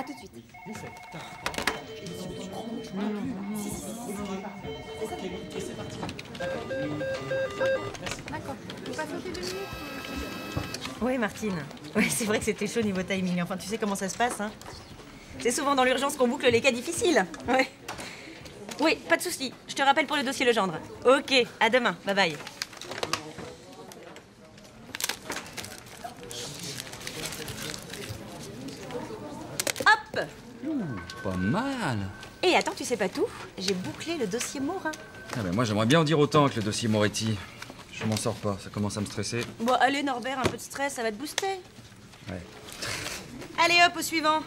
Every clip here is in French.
tout de suite. Vous faites. D'accord. Vous patientez 2 minutes. Oui, Martine. Oui, c'est vrai que c'était chaud niveau timing. Enfin, tu sais comment ça se passe, hein. C'est souvent dans l'urgence qu'on boucle les cas difficiles. Ouais. Oui, pas de souci. Je te rappelle pour le dossier Legendre. Ok, à demain. Bye bye. Hop! Pas mal. Et attends, tu sais pas tout? J'ai bouclé le dossier Morin. Ah ben moi j'aimerais bien en dire autant que le dossier Moretti. Je m'en sors pas, ça commence à me stresser. Bon, allez Norbert, un peu de stress, ça va te booster. Ouais. Allez hop, au suivant.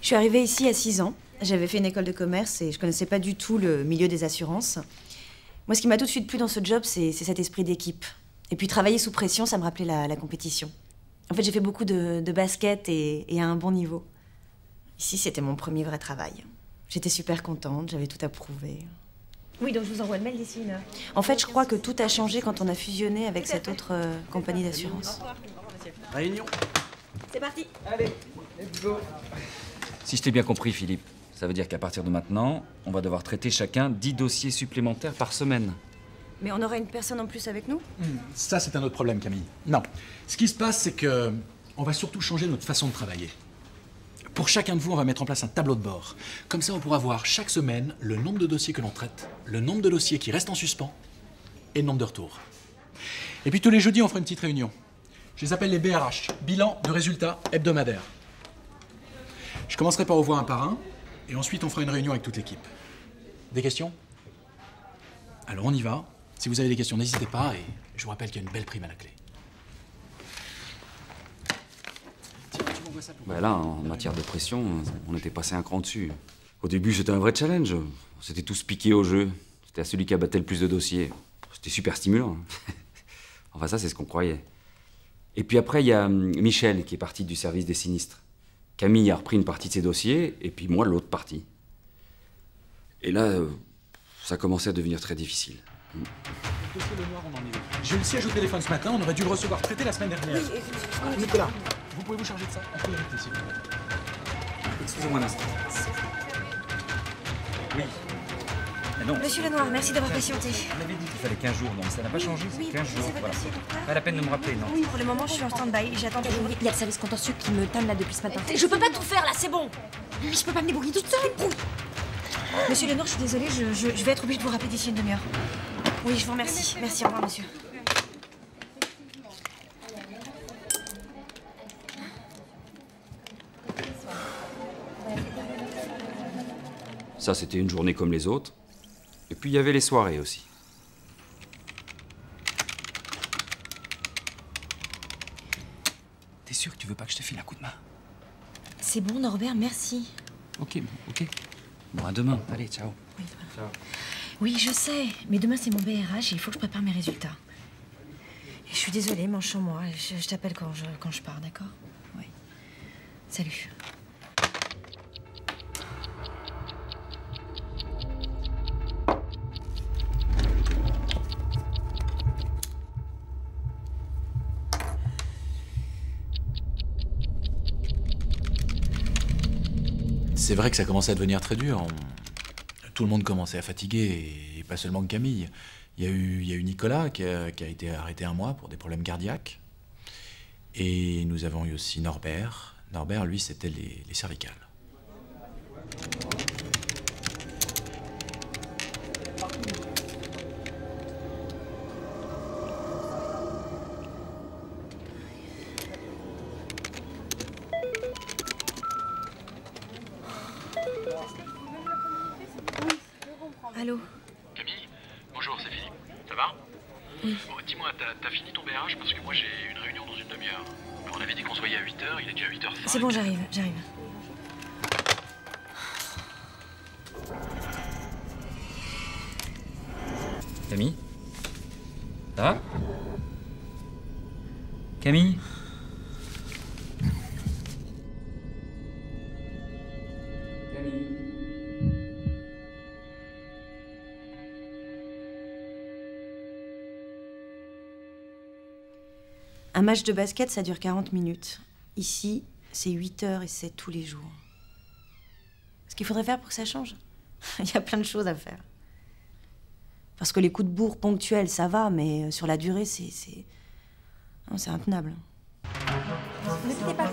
Je suis arrivée ici à 6 ans. J'avais fait une école de commerce et je connaissais pas du tout le milieu des assurances. Moi, ce qui m'a tout de suite plu dans ce job, c'est cet esprit d'équipe. Et puis travailler sous pression, ça me rappelait la compétition. En fait, j'ai fait beaucoup de basket et à un bon niveau. Ici, c'était mon premier vrai travail. J'étais super contente, j'avais tout approuvé. Oui, donc je vous envoie le mail d'ici une heure. En fait, je crois que tout a changé quand on a fusionné avec cette autre compagnie d'assurance. Réunion. C'est parti. Allez, let's go. Si je t'ai bien compris, Philippe, ça veut dire qu'à partir de maintenant, on va devoir traiter chacun 10 dossiers supplémentaires par semaine. Mais on aura une personne en plus avec nous? Ça, c'est un autre problème, Camille. Non. Ce qui se passe, c'est que on va surtout changer notre façon de travailler. Pour chacun de vous, on va mettre en place un tableau de bord. Comme ça, on pourra voir chaque semaine le nombre de dossiers que l'on traite, le nombre de dossiers qui restent en suspens et le nombre de retours. Et puis tous les jeudis, on fera une petite réunion. Je les appelle les BRH, bilan de résultats hebdomadaires. Je commencerai par vous voir un par un, et ensuite on fera une réunion avec toute l'équipe. Des questions? Alors on y va. Si vous avez des questions, n'hésitez pas, et je vous rappelle qu'il y a une belle prime à la clé. Tiens, tu m'envoies ça pour... Bah là, en matière de pression, on était passé un cran dessus. Au début, c'était un vrai challenge. On s'était tous piqués au jeu. C'était à celui qui abattait le plus de dossiers. C'était super stimulant. Enfin, ça, c'est ce qu'on croyait. Et puis après, il y a Michel qui est parti du service des sinistres. Camille a repris une partie de ses dossiers, et puis moi, l'autre partie. Et là, ça commençait à devenir très difficile. Le dossier Lenoir, on en est où? J'ai eu le siège au téléphone ce matin, on aurait dû le recevoir traité la semaine dernière. Oui, Nicolas, vous pouvez vous charger de ça en priorité, s'il vous plaît. Excusez-moi un instant. Oui. Mais non. Monsieur Lenoir, merci d'avoir patienté. On avait dit qu'il fallait 15 jours, donc ça n'a pas changé, c'est 15 jours, voilà. Pas la peine de me rappeler, non. Oui, pour le moment, je suis en stand-by. J'attends toujours. Il y a le service contentieux qui me tanne là depuis ce matin. Je peux pas tout faire là, c'est bon. Mais je peux pas me débrouiller toute seule. Monsieur Lenoir, je suis désolée, je vais être obligée de vous rappeler d'ici une demi-heure. Oui, je vous remercie. Merci, au revoir, monsieur. Ça, c'était une journée comme les autres. Et puis, il y avait les soirées aussi. T'es sûr que tu veux pas que je te file un coup de main? C'est bon, Norbert, merci. Ok, ok. Bon, à demain. Allez, ciao. Oui, oui, je sais, mais demain c'est mon BRH et il faut que je prépare mes résultats. Et je suis désolée, mange sur moi. Je t'appelle quand je pars, d'accord? Oui. Salut. C'est vrai que ça commençait à devenir très dur. Tout le monde commençait à fatiguer, et pas seulement que Camille. Il y a eu Nicolas qui a été arrêté un mois pour des problèmes cardiaques. Et nous avons eu aussi Norbert. Norbert, lui, c'était les cervicales. Allô? Camille, bonjour, c'est Philippe. Ça va? Oui. Bon, dis-moi, t'as fini ton BRH parce que moi j'ai une réunion dans une demi-heure. On avait dit qu'on se voyait à 8h, il est déjà 8h05. C'est bon, j'arrive. Camille? Ça va? Camille? Un match de basket, ça dure 40 minutes. Ici, c'est 8 heures et c'est tous les jours. Ce qu'il faudrait faire pour que ça change, il y a plein de choses à faire. Parce que les coups de bourre ponctuels, ça va, mais sur la durée, c'est intenable. Ne quittez pas.